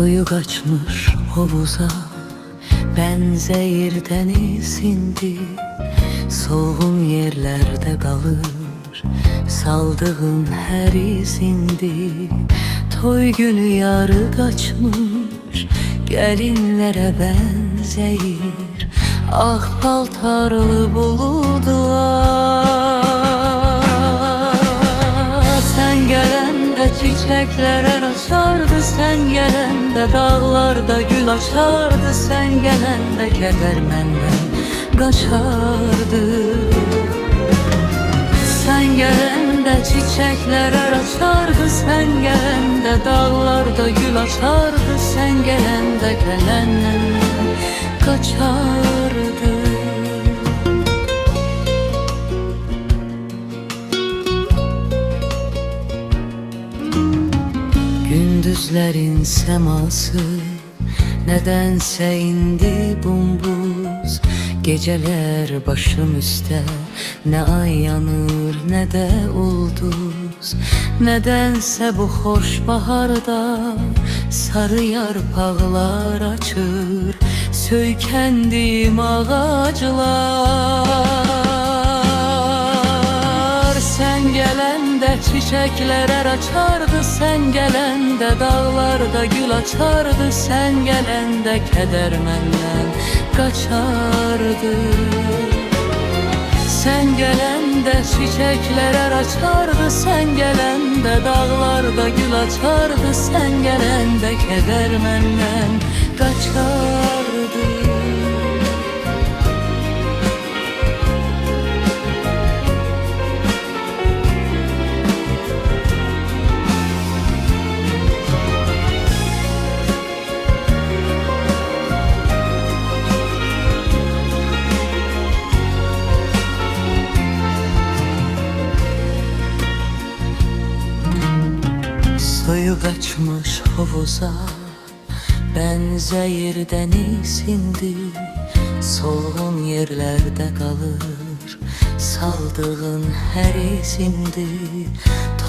Suyu kaçmış havuza, benzeyir deniz indi. Soğuğun yerlerde kalır, saldığın her izindi. Toy günü yarı kaçmış, gelinlere benzeyir. Ah paltarlı bulutlar. Sen gelende çiçekler açardı, sen gelende dağlarda gül açardı, sen gelende keder menden kaçardı. Sen gelende çiçekler açardı, sen gelende dağlarda gül açardı, sen gelende kelenden kaçardı. Gündüzlerin seması nedense indi bumbuz. Geceler başım üstte, ne ay yanır ne de ulduz. Nedense bu hoş baharda sarı yarpaklar açır, söykendim ağaçlar. Sen gelende çiçekler açardı, sen gelende dağlarda gül açardı, sen gelende keder menden kaçardı. Sen gelende çiçekler açardı, sen gelende dağlarda gül açardı, sen gelende keder menden kaçardı. Suyu kaçmış havuza, benzeyir deniz indi. Solğun yerlerde kalır, saldığın her izindi.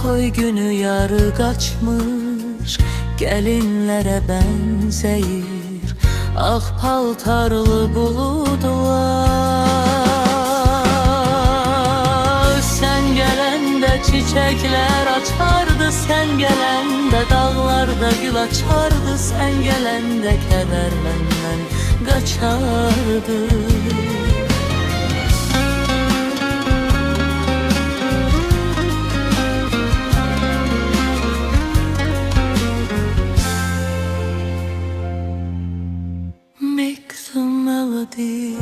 Toy günü yarı kaçmış, gelinlere benzeyir. Ah paltarlı bulutlar. Sen gelende çiçekler açardı, sen gelende dağlarda gül açardı, sen gelende keder menden kaçardı. Make the melody